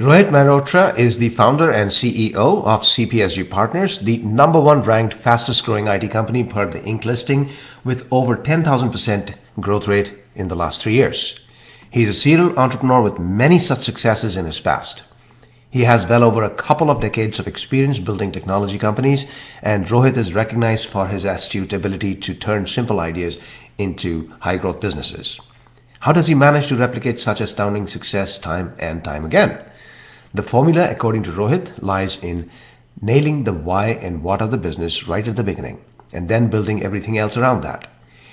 Rohit Mehrotra is the founder and CEO of CPSG Partners, the number one ranked fastest growing IT company per the Inc. listing with over 10,000% growth rate in the last 3 years. He's a serial entrepreneur with many such successes in his past. He has well over a couple of decades of experience building technology companies, and Rohit is recognized for his astute ability to turn simple ideas into high growth businesses. How does he manage to replicate such astounding success time and time again? The formula, according to Rohit, lies in nailing the why and what of the business right at the beginning, and then building everything else around that.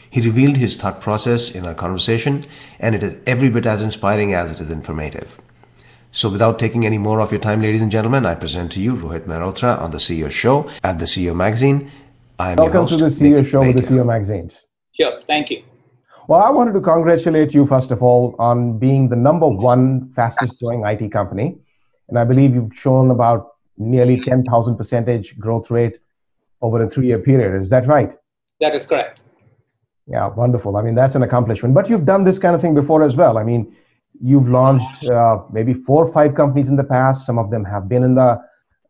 He revealed his thought process in our conversation, and it is every bit as inspiring as it is informative. So without taking any more of your time, ladies and gentlemen, I present to you Rohit Mehrotra on the CEO Show at the CEO Magazine. I am your Welcome host, to the CEO Nick Show with the Bhatia. CEO Magazines. Sure, thank you. Well, I wanted to congratulate you, first of all, on being the number one fastest growing IT company. And I believe you've shown about nearly 10,000% growth rate over a 3-year period. Is that right? That is correct. Yeah, wonderful. I mean, that's an accomplishment. But you've done this kind of thing before as well. I mean, you've launched maybe 4 or 5 companies in the past. Some of them have been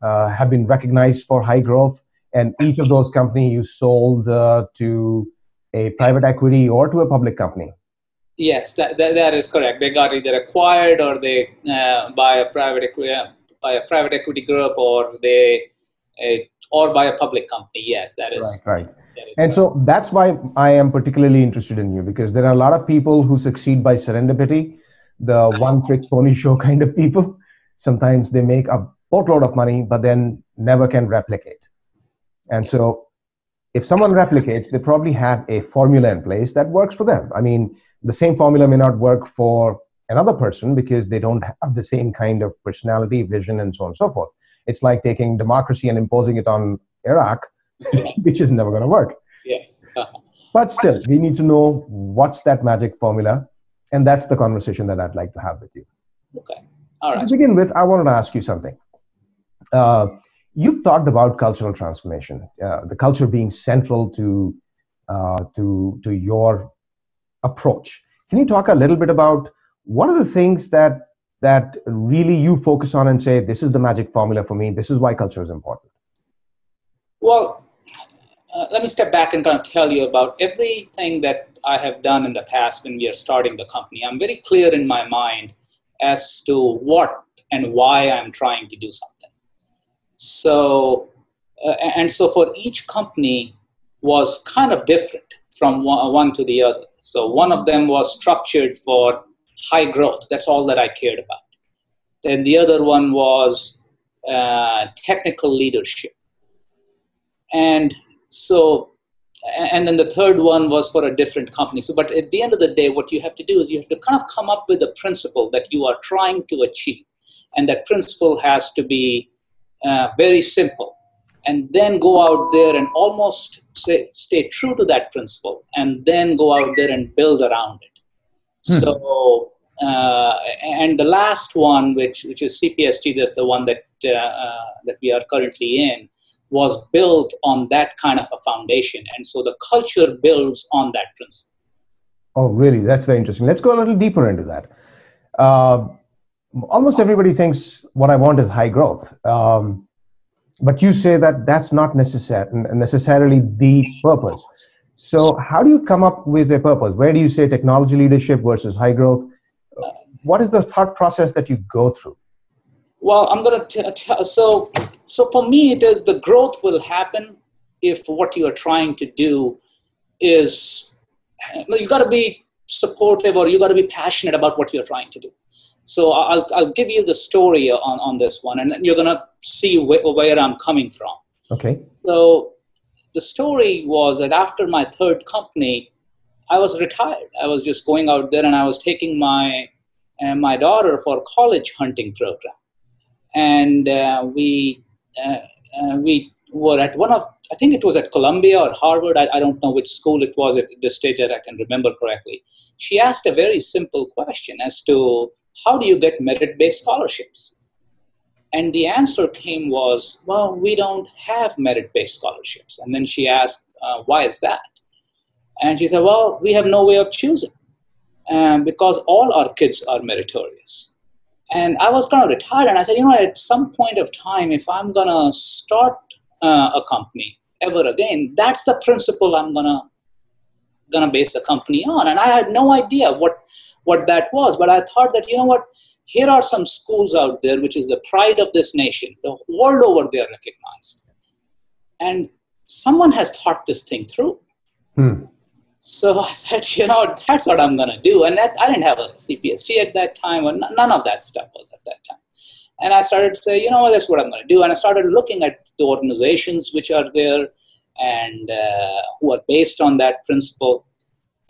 have been recognized for high growth. And each of those companies you sold to a private equity or to a public company. Yes, that is correct. They got either acquired or they by a private equity group, or or by a public company. Yes, that is right. That is And correct. so that's why I am particularly interested in you, because there are a lot of people who succeed by serendipity, the one-trick pony show kind of people. Sometimes they make a boatload of money, but then never can replicate. And so if someone replicates, they probably have a formula in place that works for them. I mean, the same formula may not work for another person because they don't have the same kind of personality, vision, and so on and so forth. It's like taking democracy and imposing it on Iraq, which is never going to work. Yes. But still, we need to know what's that magic formula. And that's the conversation that I'd like to have with you. Okay. All right. To begin with, I wanted to ask you something. You've talked about cultural transformation, the culture being central to your approach. Can you talk a little bit about what are the things that really you focus on and say, this is the magic formula for me, this is why culture is important? Well, let me step back and kind of tell you about everything that I have done in the past when we are starting the company. I'm very clear in my mind as to what and why I'm trying to do something. So, so for each company was kind of different from one to the other. So one of them was structured for high growth. That's all that I cared about. Then the other one was technical leadership. And then the third one was for a different company. So, but at the end of the day, what you have to do is you have to kind of come up with a principle that you are trying to achieve. And that principle has to be very simple. And then go out there and almost stay true to that principle, and then go out there and build around it. So, and the last one, which is CPSG, that's the one that we are currently in, was built on that kind of a foundation. And so the culture builds on that principle. Oh, really? That's very interesting. Let's go a little deeper into that. Almost everybody thinks what I want is high growth. But you say that that's not necessarily the purpose. So how do you come up with a purpose? Where do you say technology leadership versus high growth? What is the thought process that you go through? Well, I'm going to tell. So for me, it is the growth will happen if what you are trying to do is, you got to be supportive, or you got to be passionate about what you're trying to do. So I'll give you the story on this one, and you're going to see where I'm coming from. Okay. So the story was that after my third company, I was retired. I was just going out there, and I was taking my daughter for a college hunting program. And we were at one of, I think it was at Columbia or Harvard. I don't know which school it was at this stage that I can remember correctly. She asked a very simple question as to, how do you get merit-based scholarships? And the answer came was, well, we don't have merit-based scholarships. And then she asked, why is that? And she said, well, we have no way of choosing because all our kids are meritorious. And I was kind of retired, and I said, at some point of time, if I'm going to start a company ever again, that's the principle I'm gonna base the company on. And I had no idea what that was, but I thought that, here are some schools out there, which is the pride of this nation, the world over there recognized. And someone has thought this thing through. So I said, that's what I'm going to do. And I didn't have a CPSG at that time, or none of that stuff was at that time. And I started to say, that's what I'm going to do. And I started looking at the organizations which are there and who are based on that principle.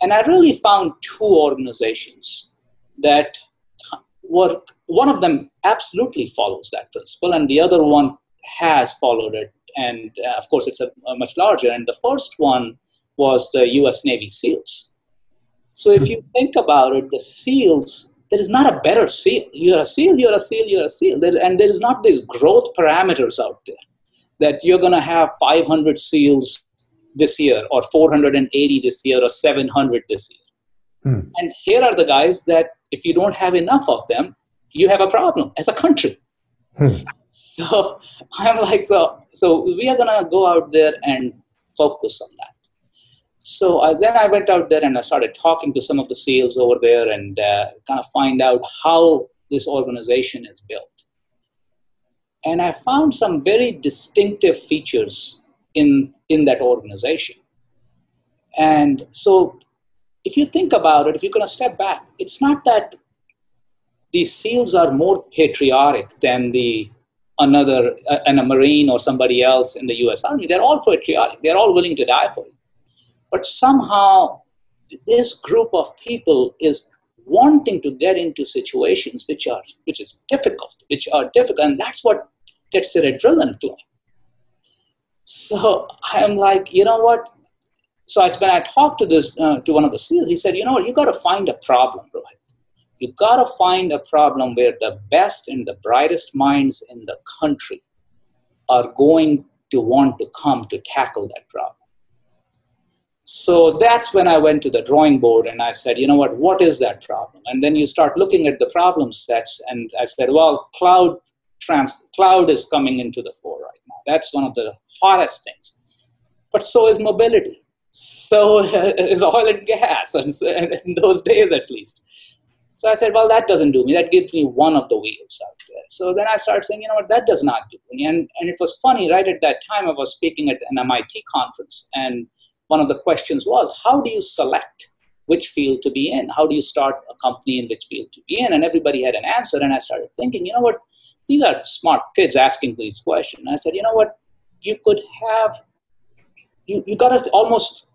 And I really found two organizations that work. One of them absolutely follows that principle, and the other one has followed it. And of course, it's a much larger. And the first one was the US Navy SEALs. So if you think about it, the SEALs, there is not a better SEAL. You're a SEAL, you're a SEAL, you're a SEAL. And there is not these growth parameters out there that you're going to have 500 SEALs this year, or 480 this year, or 700 this year. And here are the guys that if you don't have enough of them, you have a problem as a country. So I'm like, so we are going to go out there and focus on that. So then I went out there and I started talking to some of the SEALs over there and kind of find out how this organization is built. And I found some very distinctive features in that organization. And so if you think about it, if you're going to step back, it's not that these SEALs are more patriotic than a Marine or somebody else in the US Army. They're all patriotic. They're all willing to die for it. But somehow this group of people is wanting to get into situations which are difficult, and that's what gets their adrenaline flowing. So I'm like, what? So when I talked to one of the SEALs, he said, you got to find a problem, Rohit. You got to find a problem where the best and the brightest minds in the country are going to want to come to tackle that problem. So that's when I went to the drawing board and I said, what is that problem? And then you start looking at the problem sets, and I said, well, cloud is coming into the fore right now. That's one of the hottest things. But so is mobility. So is oil and gas, and in those days at least. So I said, well, that doesn't do me. That gives me one of the wheels out there. So then I started saying, that does not do me. And it was funny, right at that time I was speaking at an MIT conference, and one of the questions was, how do you select which field to be in? How do you start a company in which field to be in? And everybody had an answer. And I started thinking, these are smart kids asking these questions. And I said, you could have, you got to almost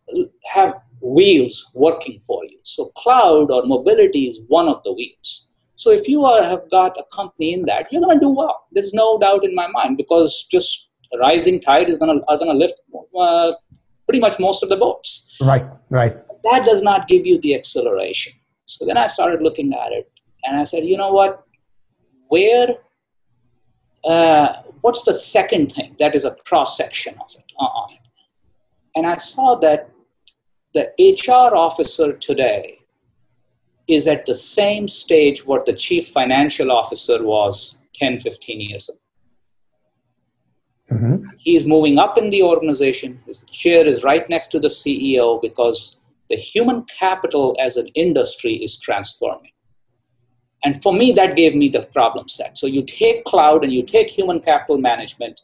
have wheels working for you. So cloud or mobility is one of the wheels. So if you have got a company in that, you're going to do well. There's no doubt in my mind, because just a rising tide are going to lift pretty much most of the boats. Right. That does not give you the acceleration. So then I started looking at it and I said, what's the second thing that is a cross-section of it on it? And I saw that the HR officer today is at the same stage what the chief financial officer was 10, 15 years ago. Mm-hmm. He is moving up in the organization. His chair is right next to the CEO because the human capital as an industry is transforming. And for me, that gave me the problem set. So you take cloud and you take human capital management,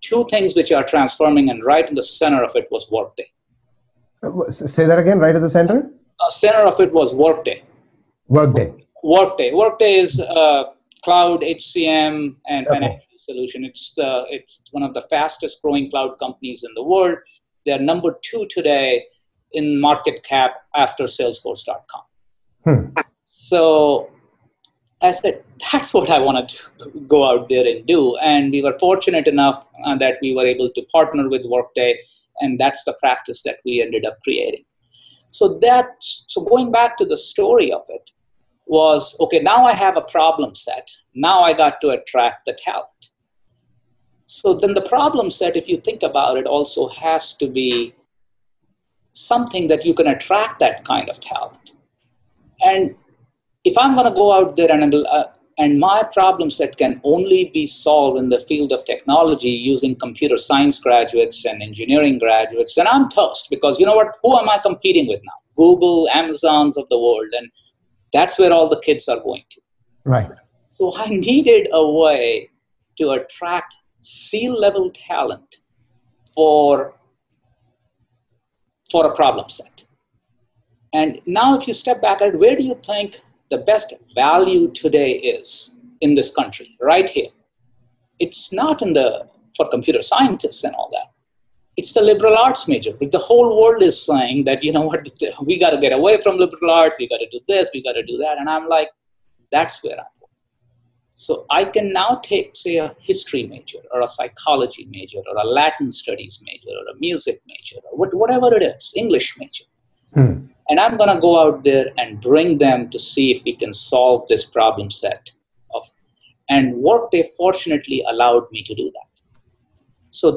two things which are transforming, and right in the center of it was Workday. Say that again, right at the center? Center of it was Workday. Workday is cloud, HCM, and financial solution. It's one of the fastest growing cloud companies in the world. They're number 2 today in market cap after Salesforce.com. So I said, that's what I wanted to go out there and do. And we were fortunate enough that we were able to partner with Workday, and that's the practice that we ended up creating. So going back to the story of it was, okay, now I have a problem set. Now I got to attract the talent. So then the problem set, if you think about it, also has to be something that you can attract that kind of talent. And if I'm going to go out there and And my problem set can only be solved in the field of technology using computer science graduates and engineering graduates. And I'm toast because you know what? Who am I competing with now? Google, Amazons of the world. And that's where all the kids are going to. Right. So I needed a way to attract C-level talent for a problem set. And now if you step back at it, where do you think the best value today is in this country? Right here. It's not for computer scientists and all that. It's the liberal arts major. But the whole world is saying that, you know what, we got to get away from liberal arts. We got to do this. We got to do that. And I'm like, that's where I'm going. So I can now take, say, a history major or a psychology major or a Latin studies major or a music major or whatever it is, English major. And I'm going to go out there and bring them to see if we can solve this problem set. And Workday fortunately allowed me to do that. So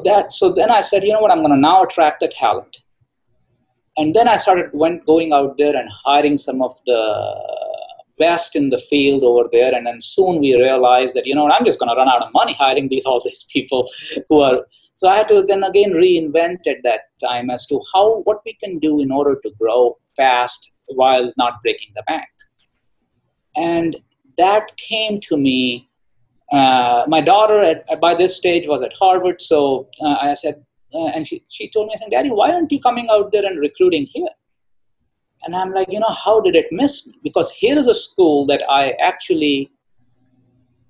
then I said, you know what, I'm going to now attract the talent. And then I started going out there and hiring some of the best in the field over there. And then soon we realized that, you know what, I'm just going to run out of money hiring all these people who are. So I had to then again reinvent at that time as to what we can do in order to grow fast while not breaking the bank. And that came to me. My daughter by this stage was at Harvard. So I said, and she told me, I said, Daddy, why aren't you coming out there and recruiting here? And I'm like, you know, how did it miss me? Because here is a school that I actually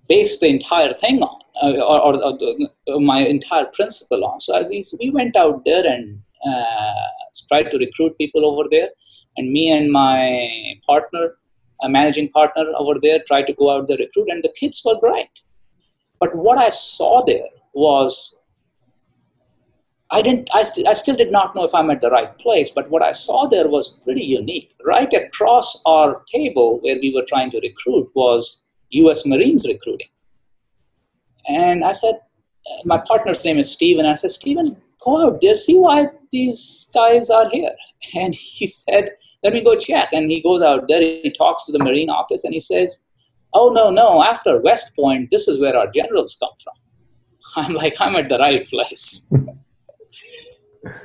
based the entire thing on, or my entire principle on. So we went out there and tried to recruit people over there. And me and my partner, a managing partner over there, tried to go out there recruit. And the kids were great. But what I saw there was, I still did not know if I'm at the right place, but what I saw there was pretty unique. Right across our table where we were trying to recruit was U.S. Marines recruiting. And I said, my partner's name is Steven, and I said, Steven, go out there, see why these guys are here. And he said, let me go check. And he goes out there, he talks to the Marine office, and he says, oh, no, after West Point, this is where our generals come from. I'm like, I'm at the right place.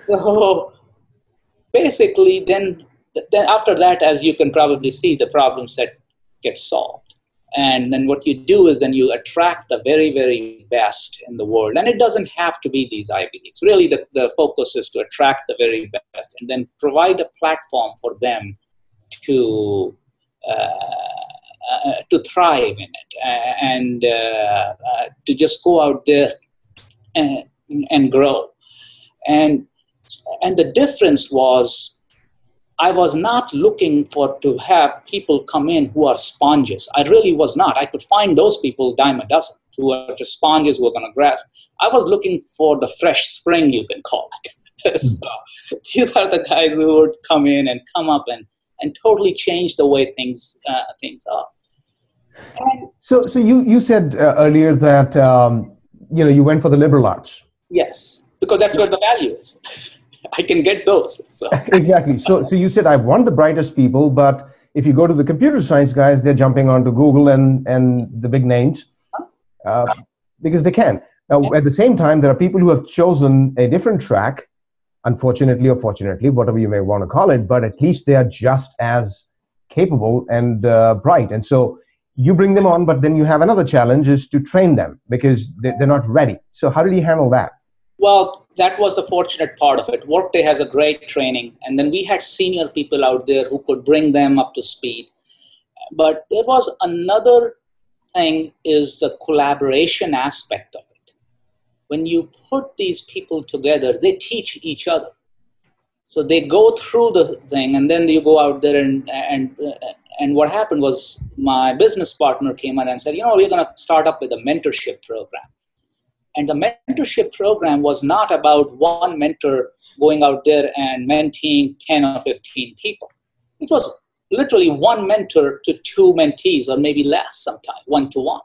So basically, then after that, as you can probably see, the problem set gets solved. And then what you do is then you attract the very, very best in the world. And it doesn't have to be these Ivy Leagues. Really, the focus is to attract the very best and then provide a platform for them to thrive in it and to just go out there and grow. And the difference was, I was not looking to have people come in who are sponges. I really was not. I could find those people dime a dozen who are just sponges who are going to grasp. I was looking for the fresh spring, you can call it. So these are the guys who would come in and come up and totally change the way things are. And so you said earlier that you went for the liberal arts. Yes, because that's where the value is. I can get those. So. Exactly. So you said I want the brightest people, but if you go to the computer science guys, they're jumping onto Google and the big names because they can. Now, at the same time, there are people who have chosen a different track, unfortunately or fortunately, whatever you may want to call it, but at least they are just as capable and bright. And so you bring them on, but then you have another challenge is to train them because they're not ready. So how did you handle that? Well, that was the fortunate part of it. Workday has a great training, and then we had senior people out there who could bring them up to speed. But there was another thing, is the collaboration aspect of it. When you put these people together, they teach each other. So they go through the thing, and then you go out there and what happened was my business partner came in and said, we're going to start up with a mentorship program. And the mentorship program was not about one mentor going out there and mentoring 10 or 15 people. It was literally one mentor to two mentees, or maybe less sometimes, 1-to-1.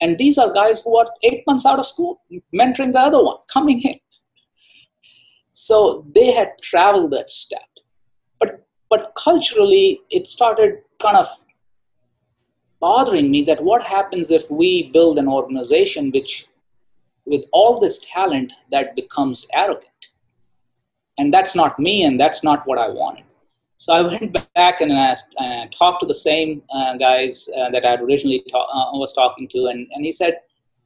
And these are guys who are 8 months out of school, mentoring the other one, coming in. So they had traveled that step. But culturally, it started kind of bothering me that what happens if we build an organization which, with all this talent, that becomes arrogant? And that's not me, and that's not what I wanted. So I went back and asked, talked to the same guys that I had originally was talking to, and he said,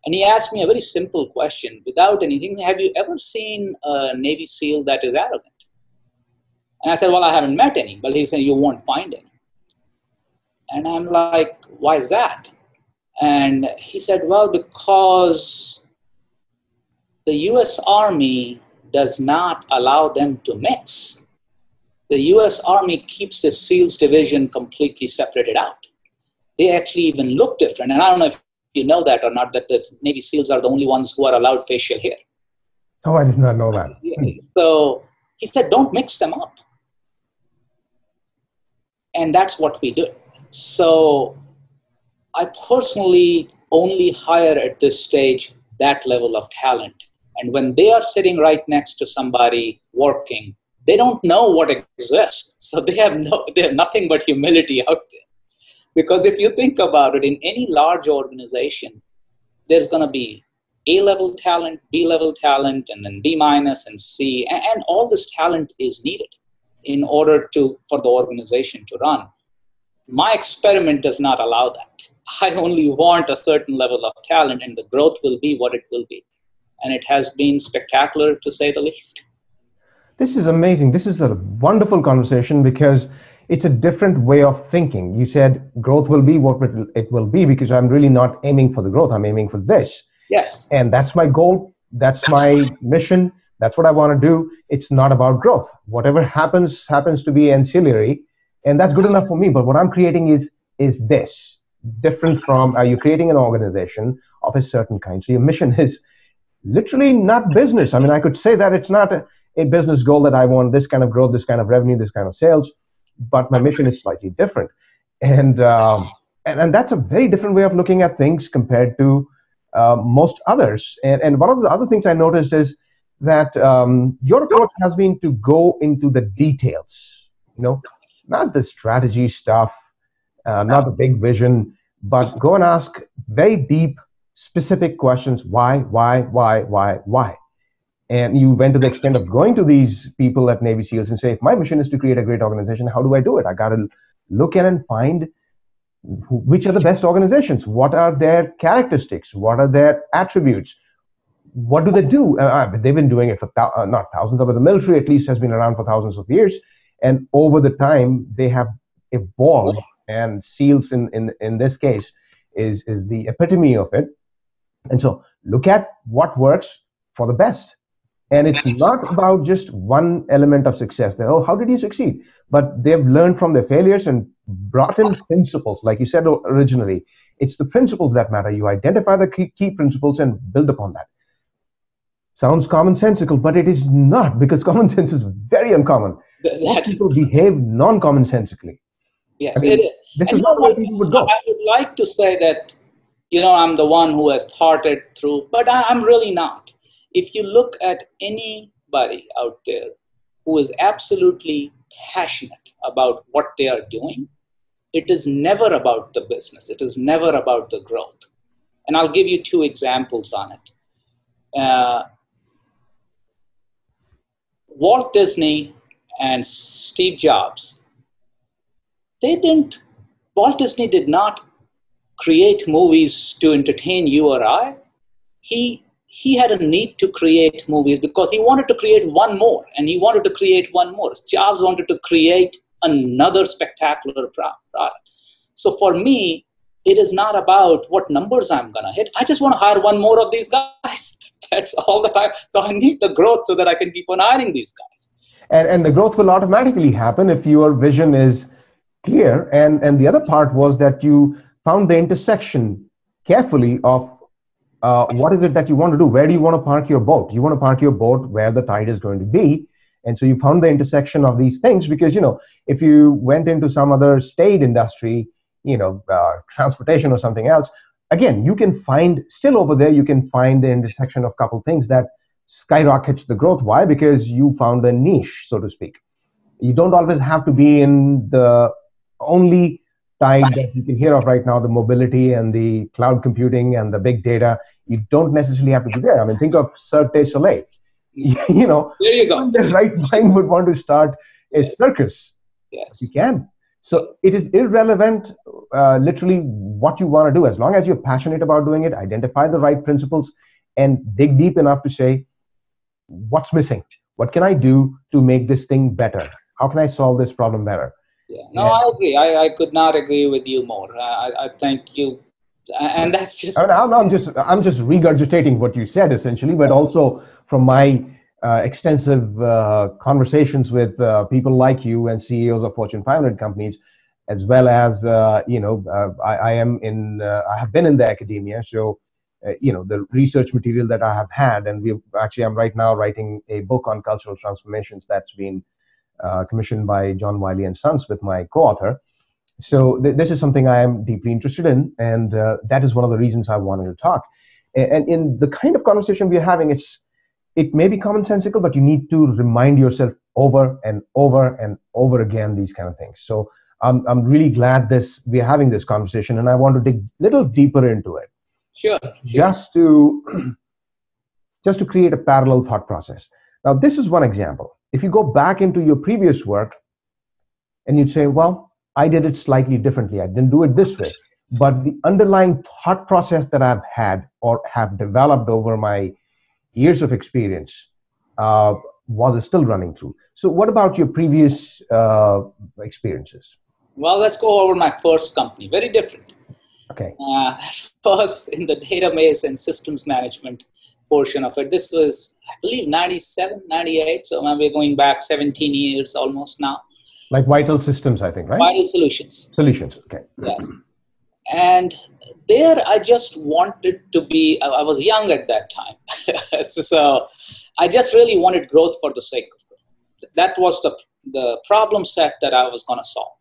and he asked me a very simple question without anything: have you ever seen a Navy SEAL that is arrogant? And I said, well, I haven't met any, but he said, you won't find any. And I'm like, why is that? And he said, well, because the US Army does not allow them to mix. The US Army keeps the SEALs division completely separated out. They actually even look different. And I don't know if you know that or not, that the Navy SEALs are the only ones who are allowed facial hair. Oh, I did not know that. So he said, don't mix them up. And that's what we do. So I personally only hire at this stage that level of talent. And when they are sitting right next to somebody working, they don't know what exists. So they have nothing but humility out there. Because if you think about it, in any large organization, there's going to be A-level talent, B-level talent, and then B- and C. And all this talent is needed in order for the organization to run. My experiment does not allow that. I only want a certain level of talent, and the growth will be what it will be. And it has been spectacular, to say the least. This is amazing. This is a wonderful conversation because it's a different way of thinking. You said growth will be what it will be, because I'm really not aiming for the growth. I'm aiming for this. Yes. And that's my goal. That's my mission. That's what I want to do. It's not about growth. Whatever happens to be ancillary, and that's good enough for me. But what I'm creating is this, different from, you're creating an organization of a certain kind. So your mission is literally not business. I mean, I could say that it's not a business goal that I want this kind of growth, this kind of revenue, this kind of sales, but my mission is slightly different. And that's a very different way of looking at things compared to most others. And one of the other things I noticed is that your approach has been to go into the details, not the strategy stuff, not the big vision, but go and ask very deep, specific questions. Why? And you went to the extent of going to these people at Navy SEALs and say, if my mission is to create a great organization, how do I do it? I got to look at and find which are the best organizations. What are their characteristics? What are their attributes? What do they do? They've been doing it for not thousands, but the military at least has been around for thousands of years. And over the time, they have evolved. And SEALs in this case is the epitome of it. And so look at what works for the best. And it's not about just one element of success. How did you succeed? But they've learned from their failures and brought in principles. Like you said originally, it's the principles that matter. You identify the key principles and build upon that. Sounds commonsensical, but it is not, because common sense is very uncommon. Most people behave non-commonsensically. Yes, it is. This is not where people would go. I would like to say that, I'm the one who has thought it through, but I'm really not. If you look at anybody out there who is absolutely passionate about what they are doing, it is never about the business. It is never about the growth. And I'll give you 2 examples on it. Walt Disney and Steve Jobs, Walt Disney did not create movies to entertain you or I. He had a need to create movies because he wanted to create one more, and he wanted to create one more. Jobs wanted to create another spectacular product. So for me, it is not about what numbers I'm going to hit. I just want to hire one more of these guys. That's all that so I need the growth so that I can keep on hiring these guys. And the growth will automatically happen if your vision is clear. And the other part was that you found the intersection carefully of what is it that you want to do? Where do you want to park your boat? You want to park your boat where the tide is going to be. And so you found the intersection of these things because, if you went into some other staid industry, transportation or something else, again, you can find still over there, you can find the intersection of a couple things that skyrockets the growth. Why? Because you found a niche, so to speak. You don't always have to be in the only tide that you can hear of right now, the mobility and the cloud computing and the big data, you don't necessarily have to be there. I mean, think of Cirque du Soleil. You know, there you go. the right mind would want to start a circus. Yes. You can. So it is irrelevant, literally, what you want to do. As long as you're passionate about doing it, identify the right principles, and dig deep enough to say, what's missing? What can I do to make this thing better? How can I solve this problem better? Yeah, no, I agree. I could not agree with you more. I thank you, and that's just. I'm just regurgitating what you said essentially, but also from my extensive conversations with people like you and CEOs of Fortune 500 companies, as well as I have been in the academia, so the research material that I have had, and I'm right now writing a book on cultural transformations that's been commissioned by John Wiley & Sons with my co-author. So this is something I am deeply interested in, and that is one of the reasons I wanted to talk. And in the kind of conversation we're having, it may be commonsensical, but you need to remind yourself over and over and over again these kind of things. So I'm really glad we're having this conversation, and I want to dig a little deeper into it. Sure. Just to create a parallel thought process. Now, this is one example. If you go back into your previous work and you'd say, well, I did it slightly differently. I didn't do it this way. But the underlying thought process that I've had or have developed over my years of experience was still running through. So what about your previous experiences? Well, let's go over my first company. Very different. Okay. That was in the database and systems management portion of it. This was, I believe, 97, 98. So we're going back 17 years almost now. Like Vital Systems, I think, right? Vital Solutions. Solutions, okay. Yes. And there I just wanted to be, I was young at that time. So I just really wanted growth for the sake of growth. That was the problem set that I was going to solve.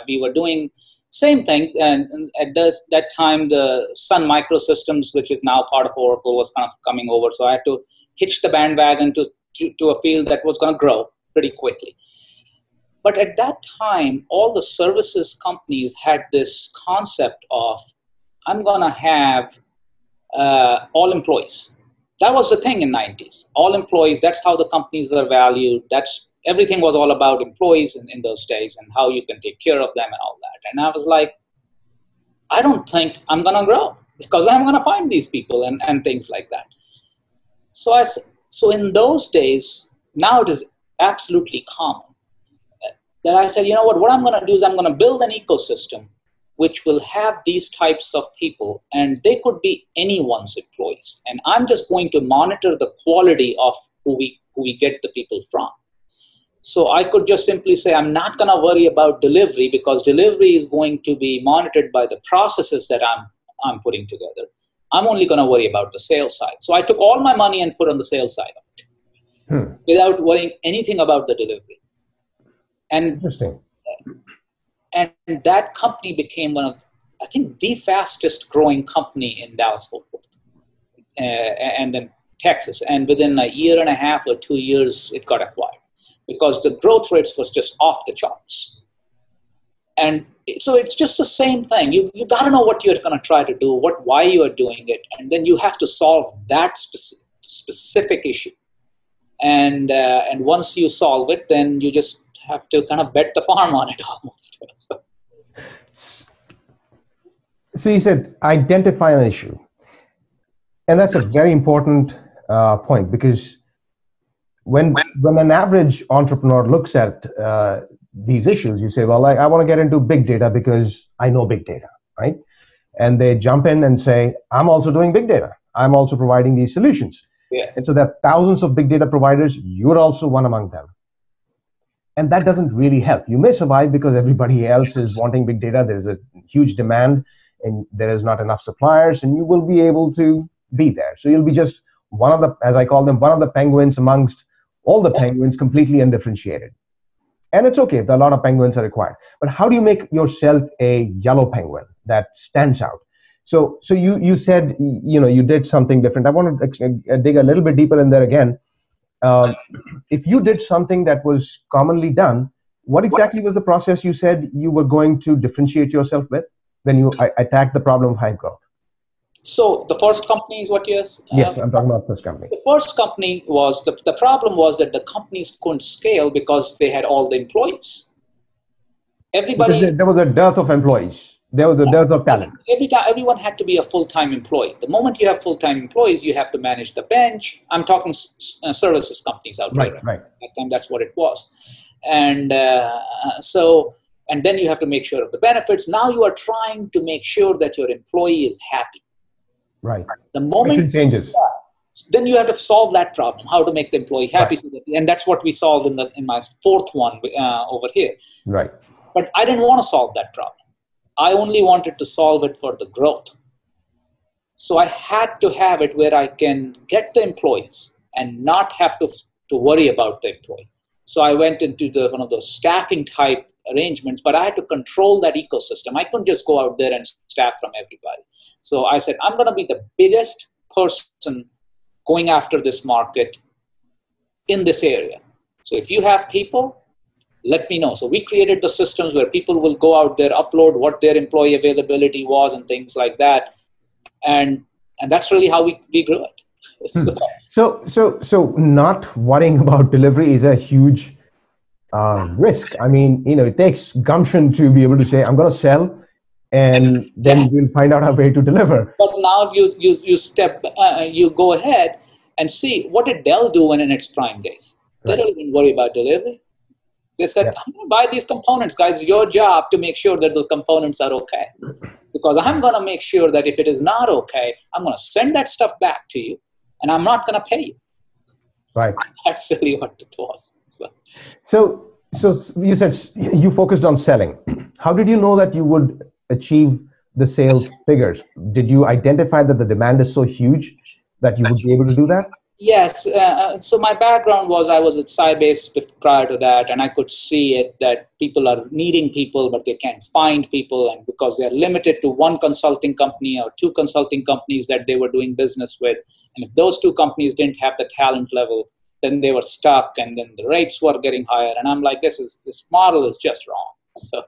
We were doing same thing, and at that time, the Sun Microsystems, which is now part of Oracle, was kind of coming over. So I had to hitch the bandwagon to a field that was going to grow pretty quickly. But at that time, all the services companies had this concept of, I'm going to have all employees. That was the thing in 90s. All employees, that's how the companies were valued. Everything was all about employees in those days and how you can take care of them and all that. And I was like, I don't think I'm going to grow, because I'm going to find these people and things like that. So in those days, now it is absolutely common that I said, you know what I'm going to do is I'm going to build an ecosystem which will have these types of people, and they could be anyone's employees. And I'm just going to monitor the quality of who we get the people from. So I could just simply say, I'm not going to worry about delivery, because delivery is going to be monitored by the processes that I'm putting together. I'm only going to worry about the sales side. So I took all my money and put on the sales side of it without worrying anything about the delivery. And interesting. And that company became one of, I think, the fastest growing company in Dallas-Fort Worth, and then Texas. And within a year and a half or 2 years, it got acquired, because the growth rates was just off the charts. And so it's just the same thing. You got to know what you're going to try to do, why you are doing it, and then you have to solve that specific issue. And once you solve it, then you just have to kind of bet the farm on it almost. So you said identify an issue. And that's a very important point, because when an average entrepreneur looks at these issues, you say, well, I want to get into big data because I know big data, right? And they jump in and say, I'm also doing big data. I'm also providing these solutions. Yes. And so there are thousands of big data providers. You're also one among them. And that doesn't really help. You may survive because everybody else is wanting big data. There's a huge demand and there is not enough suppliers, and you will be able to be there. So you'll be just one of the, as I call them, one of the penguins amongst all the penguins, completely undifferentiated. And it's okay if a lot of penguins are required. But how do you make yourself a yellow penguin that stands out? So you said, you did something different. I want to dig a little bit deeper in there again. If you did something that was commonly done, what exactly was the process you said you were going to differentiate yourself with when you attacked the problem of high growth? So the first company is what you're... Yes, I'm talking about this company. The first company was, the problem was that the companies couldn't scale because they had all the employees. Everybody... There was a dearth of employees. There was a dearth of talent. Everyone had to be a full-time employee. The moment you have full-time employees, you have to manage the bench. I'm talking services companies out there. Right. At that time, that's what it was. And and then you have to make sure of the benefits. Now you are trying to make sure that your employee is happy. Right. The moment it changes, then you have to solve that problem, how to make the employee happy. Right. And that's what we solved in my fourth one over here. Right. But I didn't want to solve that problem. I only wanted to solve it for the growth. So I had to have it where I can get the employees and not have to worry about the employee. So I went into one of those staffing type arrangements, but I had to control that ecosystem. I couldn't just go out there and staff from everybody. So I said, I'm going to be the biggest person going after this market in this area. So if you have people, let me know. So we created the systems where people will go out there, upload what their employee availability was and things like that. And that's really how we grew it. So not worrying about delivery is a huge risk. I mean, it takes gumption to be able to say, I'm going to sell, and then we'll find out a way to deliver. But now you go ahead and see, what did Dell do in its prime days? They don't even worry about delivery. They said, I'm going to buy these components, guys. It's your job to make sure that those components are okay. Because I'm going to make sure that if it is not okay, I'm going to send that stuff back to you, and I'm not going to pay you. Right. That's really what it was. So you said you focused on selling. How did you know that you would achieve the sales figures? Did you identify that the demand is so huge that you would be able to do that? Yes. So my background was, I was with Sybase prior to that, and I could see it that people are needing people, but they can't find people, and because they're limited to one consulting company or two consulting companies that they were doing business with, and if those two companies didn't have the talent level, then they were stuck, and then the rates were getting higher, and I'm like, this model is just wrong. So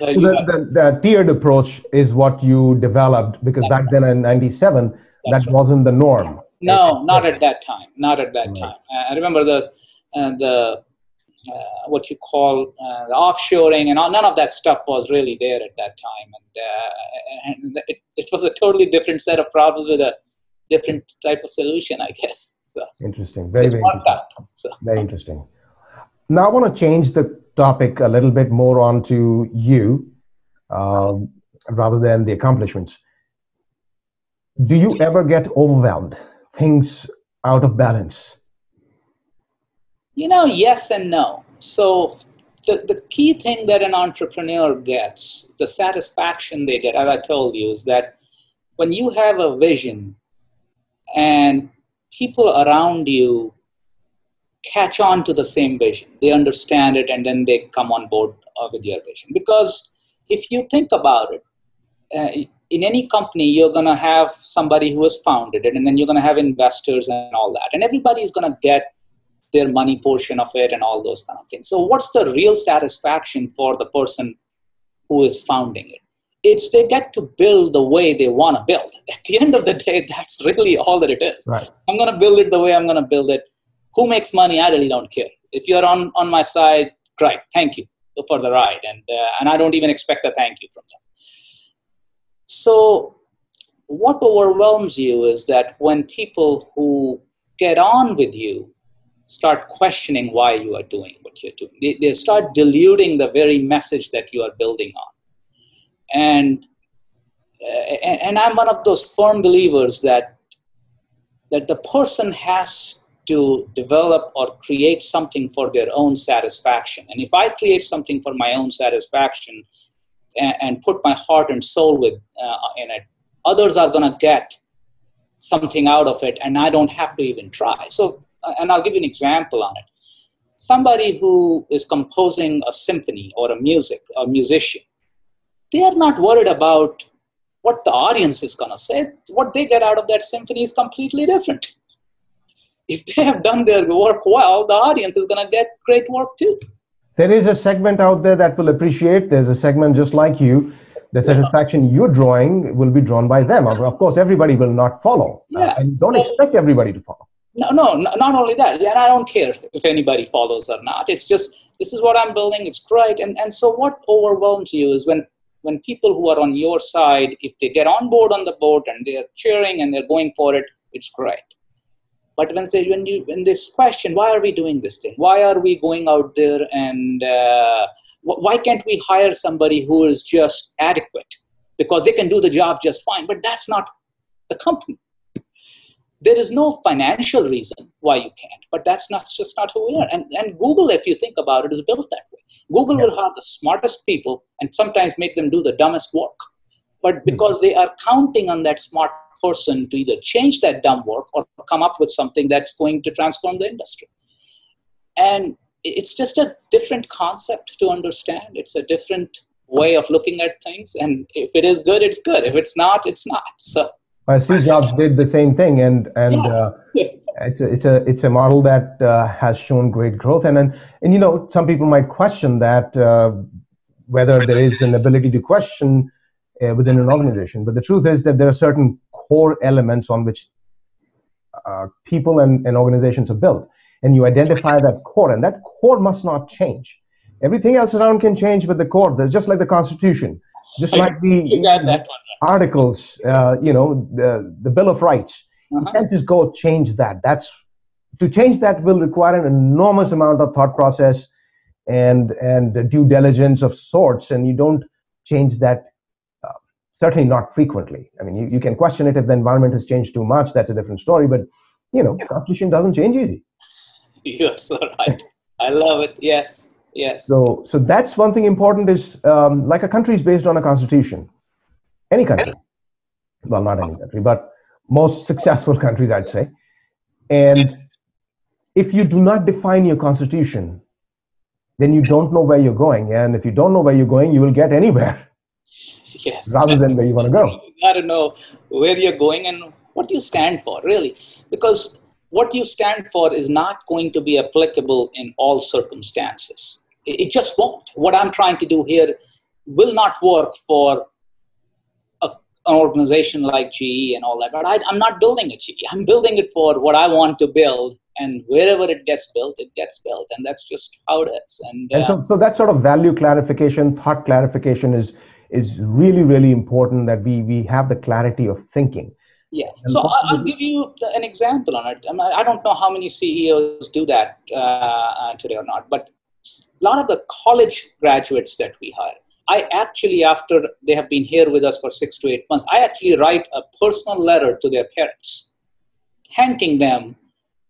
the tiered approach is what you developed, because back then in '97, that wasn't the norm. No, not at that time. Not at that time. I remember the what you call the offshoring and all, none of that stuff was really there at that time, and it was a totally different set of problems with a different type of solution, I guess. So interesting. Very interesting. Very interesting. Now I want to change the topic a little bit more onto you, rather than the accomplishments. Do you ever get overwhelmed? Things out of balance? Yes and no. So the key thing that an entrepreneur gets, the satisfaction they get, as I told you, is that when you have a vision and people around you catch on to the same vision, they understand it, and then they come on board with your vision. Because if you think about it, in any company, you're going to have somebody who has founded it, and then you're going to have investors and all that. And everybody is going to get their money portion of it and all those kind of things. So what's the real satisfaction for the person who is founding it? It's they get to build the way they want to build. At the end of the day, that's really all that it is. Right. I'm going to build it the way I'm going to build it. Who makes money? I really don't care. If you're on my side, great. Thank you for the ride. And I don't even expect a thank you from them. So what overwhelms you is that when people who get on with you start questioning why you are doing what you're doing, they start diluting the very message that you are building on. And I'm one of those firm believers that the person has to develop or create something for their own satisfaction. And if I create something for my own satisfaction and put my heart and soul in it, others are going to get something out of it, and I don't have to even try. So, and I'll give you an example on it. Somebody who is composing a symphony or a musician, they are not worried about what the audience is going to say. What they get out of that symphony is completely different. If they have done their work well, the audience is going to get great work too. There is a segment out there that will appreciate. There's a segment just like you. The satisfaction you're drawing will be drawn by them. Of course, everybody will not follow. Yeah. And don't expect everybody to follow. No, not only that. And I don't care if anybody follows or not. It's just, this is what I'm building. It's great. And so what overwhelms you is when people who are on your side, if they get on board on the boat and they're cheering and they're going for it, it's great. But when this question, why are we doing this thing? Why are we going out there and why can't we hire somebody who is just adequate? Because they can do the job just fine, but that's not the company. There is no financial reason why you can't, but that's just not who we are. And Google, if you think about it, is built that way. Google will have the smartest people and sometimes make them do the dumbest work. But because they are counting on that smart person to either change that dumb work or come up with something that's going to transform the industry. And it's just a different concept to understand. It's a different way of looking at things. And if it is good, it's good. If it's not, it's not. So Steve Jobs did the same thing, and yes. It's a model that has shown great growth. And you know, some people might question that whether there is an ability to question within an organization. But the truth is that there are certain core elements on which people and organizations are built, and you identify that core, and that core must not change. Everything else around can change, but the core, there's just like the Constitution, just like the articles, the Bill of Rights. You can't just go change that. To change that will require an enormous amount of thought process and due diligence of sorts, and you don't change that. Certainly not frequently. I mean, you can question it if the environment has changed too much. That's a different story. But, the Constitution doesn't change easy. You're so right. I love it. Yes. So that's one thing important is, like a country is based on a Constitution. Any country. Well, not any country, but most successful countries, I'd say. And if you do not define your Constitution, then you don't know where you're going. And if you don't know where you're going, you will get anywhere. Yes. Rather than where you want to go. You got to know where you're going and what you stand for, really. Because what you stand for is not going to be applicable in all circumstances. It just won't. What I'm trying to do here will not work for an organization like GE and all that. But I'm not building a GE. I'm building it for what I want to build. And wherever it gets built, it gets built. And that's just how it is. And so that sort of value clarification, thought clarification is really, really important, that we have the clarity of thinking. Yeah. So I'll give you an example on it. I don't know how many CEOs do that today or not, but a lot of the college graduates that we hire, I actually, after they have been here with us for 6 to 8 months, I actually write a personal letter to their parents, thanking them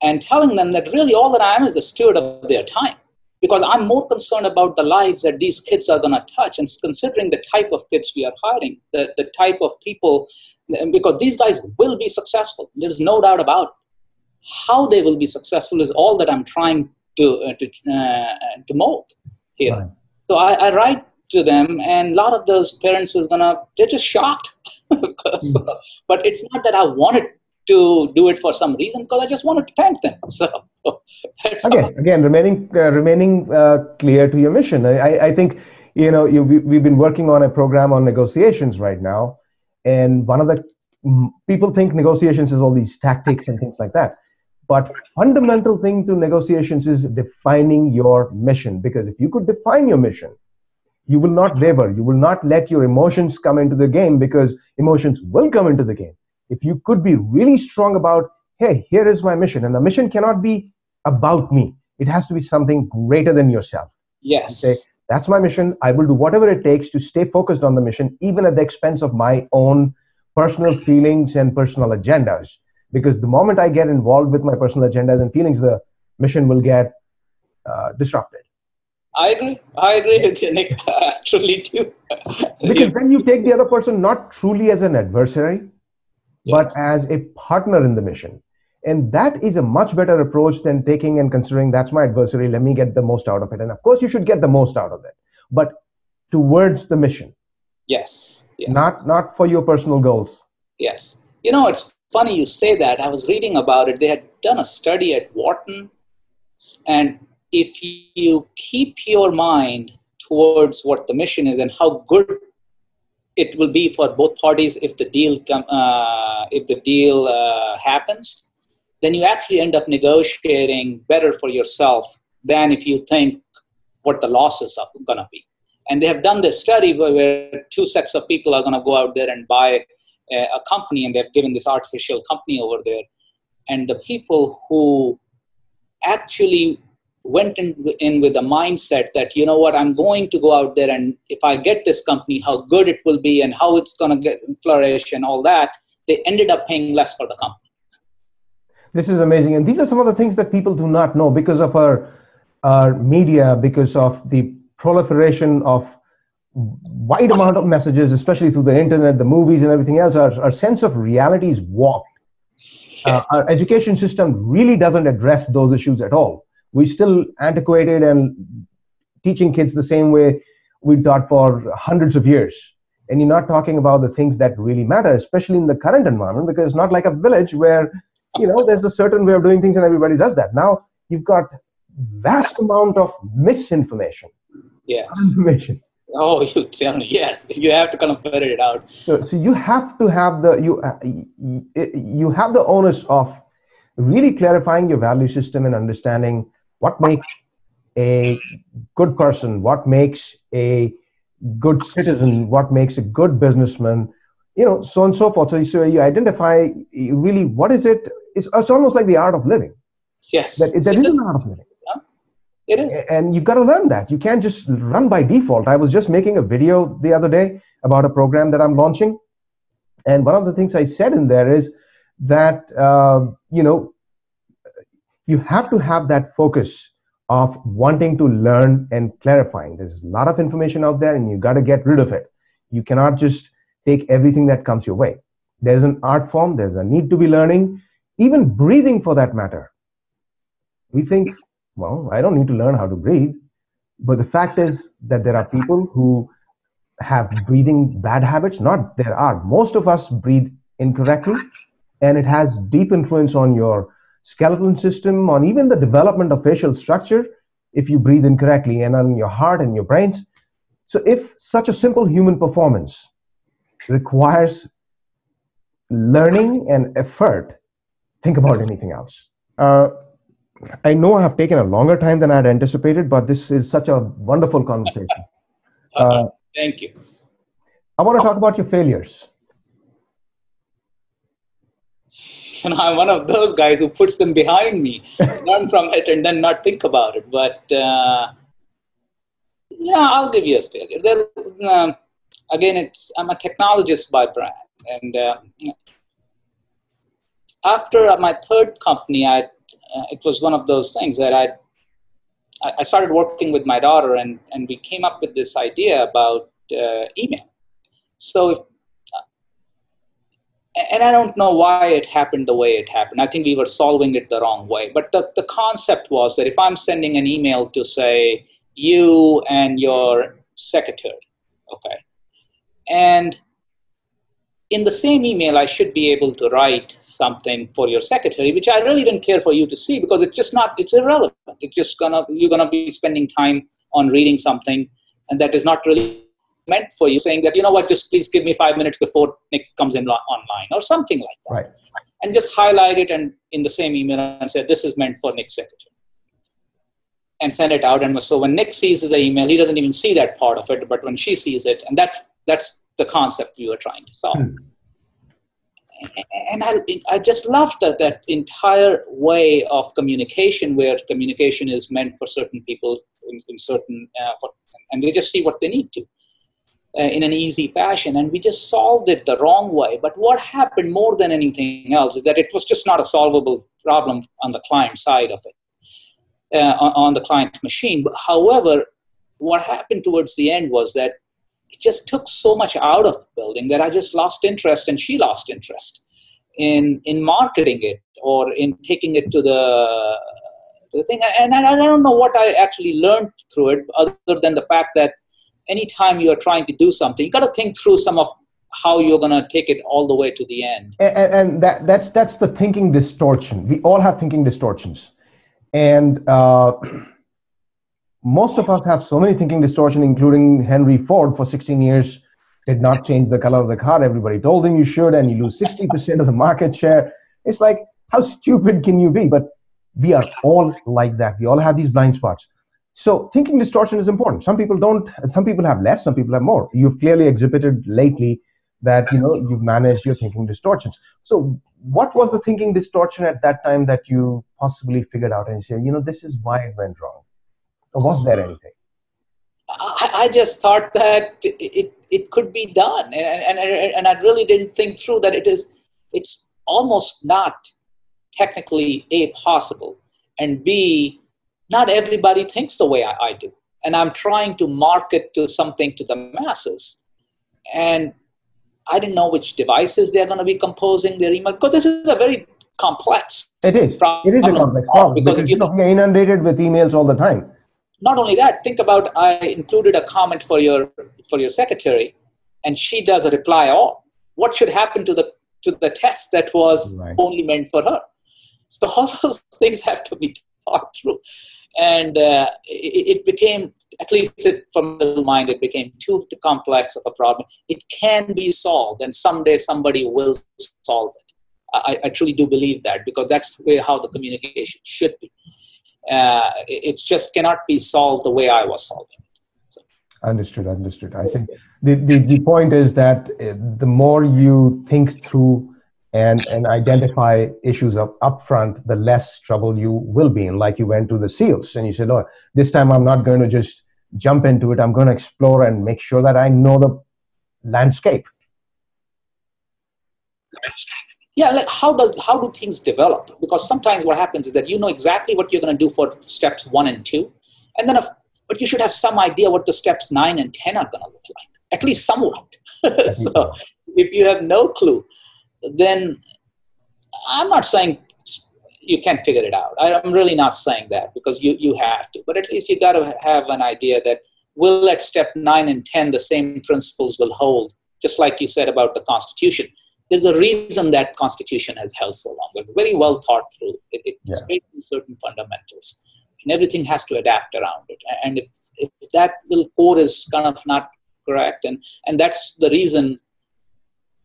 and telling them that really all that I am is a steward of their time. Because I'm more concerned about the lives that these kids are going to touch, and considering the type of kids we are hiring, the type of people, because these guys will be successful. There's no doubt about it. How they will be successful is all that I'm trying to mold here. Right. So I write to them, and a lot of those parents they're just shocked. But it's not that I wanted to do it for some reason, because I just wanted to thank them. So again, remaining clear to your mission. I think we've been working on a program on negotiations right now, and one of the people think negotiations is all these tactics and things like that. But fundamental thing to negotiations is defining your mission, because if you could define your mission, you will not waver. You will not let your emotions come into the game, because emotions will come into the game. If you could be really strong about, hey, here is my mission, and the mission cannot be about me. It has to be something greater than yourself. Yes. Say, that's my mission. I will do whatever it takes to stay focused on the mission, even at the expense of my own personal feelings and personal agendas. Because the moment I get involved with my personal agendas and feelings, the mission will get disrupted. I agree with you, Nick. I truly do. Because then you take the other person not truly as an adversary, but as a partner in the mission. And that is a much better approach than taking and considering that's my adversary, let me get the most out of it. And of course, you should get the most out of it, but towards the mission. Yes. Not for your personal goals. Yes. It's funny you say that. I was reading about it. They had done a study at Wharton, and if you keep your mind towards what the mission is and how good it will be for both parties if the deal happens, then you actually end up negotiating better for yourself than if you think what the losses are going to be. And they have done this study where two sets of people are going to go out there and buy a company, and they've given this artificial company over there. And the people who actually went in with the mindset that, you know what, I'm going to go out there, and if I get this company, how good it will be and how it's going to get flourish and all that, they ended up paying less for the company. This is amazing. And these are some of the things that people do not know because of our media, because of the proliferation of wide amount of messages, especially through the internet, the movies and everything else. Our sense of reality is warped. Our education system really doesn't address those issues at all. We're still antiquated and teaching kids the same way we taught for hundreds of years. And you're not talking about the things that really matter, especially in the current environment, because it's not like a village where, you know, there's a certain way of doing things and everybody does that. Now you've got vast amount of misinformation. Yes. Information. Oh, you tell me. Yes, you have to kind of figure it out. So you have to have you have the onus of really clarifying your value system and understanding what makes a good person, what makes a good citizen, what makes a good businessman, you know, so on and so forth. So you identify really what is it. It's almost like the art of living. Yes. That is an art of living. It is. And you've got to learn that. You can't just run by default. I was just making a video the other day about a program that I'm launching. And one of the things I said in there is that, you know, you have to have that focus of wanting to learn and clarifying. There's a lot of information out there and you got to get rid of it. You cannot just take everything that comes your way. There's an art form. There's a need to be learning, even breathing for that matter. We think, well, I don't need to learn how to breathe. But the fact is that there are people who have breathing bad habits. There are. Most of us breathe incorrectly, and it has deep influence on your skeletal system, on even the development of facial structure if you breathe incorrectly, and on your heart and your brains. So if such a simple human performance requires learning and effort, think about anything else. I know I have taken a longer time than I had anticipated, but this is such a wonderful conversation. Thank you. I want to talk about your failures. You know, I'm one of those guys who puts them behind me, learn from it, and then not think about it. But yeah, I'll give you a failure. Again, I'm a technologist by brand, and after my third company, it was one of those things that I started working with my daughter, and we came up with this idea about email. So, and I don't know why it happened the way it happened. I think we were solving it the wrong way. But the concept was that if I'm sending an email to, say, you and your secretary, okay, and in the same email, I should be able to write something for your secretary, which I really didn't care for you to see because it's irrelevant. It's just you're gonna be spending time on reading something, and that is not really meant for you, saying that, you know what, just please give me 5 minutes before Nick comes in online or something like that. Right. And just highlight it and in the same email and say, this is meant for Nick's secretary. And send it out. And so when Nick sees his email, he doesn't even see that part of it, but when she sees it, and that's the concept we were trying to solve. And I just loved that entire way of communication, where communication is meant for certain people in certain, and they just see what they need to in an easy fashion. And we just solved it the wrong way. But what happened more than anything else is that it was just not a solvable problem on the client side of it, on the client machine. But however, what happened towards the end was that it just took so much out of the building that I just lost interest, and she lost interest in marketing it or in taking it to the thing. And I don't know what I actually learned through it, other than the fact that anytime you are trying to do something, you got to think through some of how you're going to take it all the way to the end. And that's the thinking distortion. We all have thinking distortions. And most of us have so many thinking distortion, including Henry Ford for 16 years did not change the color of the car. Everybody told him you should, and you lose 60% of the market share. It's like, how stupid can you be? But we are all like that. We all have these blind spots. So thinking distortion is important. Some people don't, some people have less, some people have more. You've clearly exhibited lately that, you know, you've managed your thinking distortions. So what was the thinking distortion at that time that you possibly figured out and said, you know, this is why it went wrong? Or was there anything? I just thought that it could be done. And I really didn't think through that it's almost not technically A, possible, and B, not everybody thinks the way I do. And I'm trying to market to something to the masses. And I didn't know which devices they're going to be composing their email, because this is a very complex problem. It is a complex problem because you know, we are inundated with emails all the time. Not only that, think about, I included a comment for your secretary, and she does a reply all. What should happen to the text that was only meant for her? So all those things have to be thought through. And it became, at least from my mind, it became too complex of a problem. It can be solved, and someday somebody will solve it. I truly do believe that, because that's how the communication should be. It just cannot be solved the way I was solving it. So. Understood. I think the point is that the more you think through and identify issues up front, the less trouble you will be in. Like you went to the SEALs and you said, oh, this time I'm not going to just jump into it. I'm going to explore and make sure that I know the landscape. Yeah, like how do things develop? Because sometimes what happens is that you know exactly what you're going to do for steps 1 and 2, and then but you should have some idea what the steps 9 and 10 are going to look like, at least somewhat. So if you have no clue, then I'm not saying you can't figure it out. I'm really not saying that, because you have to, but at least you got to have an idea that will at step 9 and 10 the same principles will hold, just like you said about the Constitution. There's a reason that Constitution has held so long. It's very well thought through. It's based on certain fundamentals, and everything has to adapt around it. And if that little core is kind of not correct, and that's the reason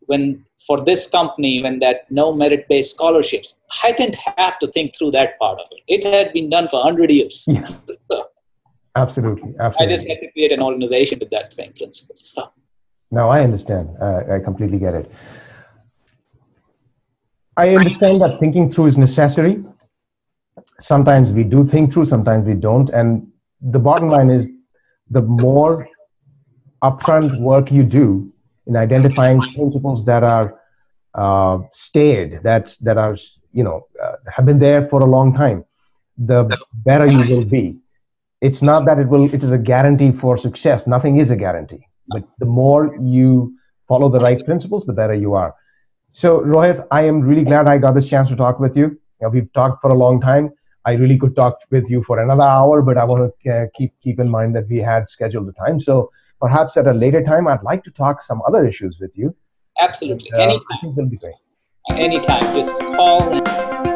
when for this company, when that no merit-based scholarships, I didn't have to think through that part of it. It had been done for 100 years. Yeah. So Absolutely. I just had to create an organization with that same principle. So. No, I understand. I completely get it. I understand that thinking through is necessary. Sometimes we do think through, sometimes we don't. And the bottom line is, the more upfront work you do in identifying principles that are staid, that are, have been there for a long time, the better you will be. It's not that it is a guarantee for success. Nothing is a guarantee. But the more you follow the right principles, the better you are. So, Rohit, I am really glad I got this chance to talk with you. We've talked for a long time. I really could talk with you for another hour, but I want to keep in mind that we had scheduled the time. So perhaps at a later time, I'd like to talk some other issues with you. Absolutely. Anytime. I think it'll be great. Anytime. Just call.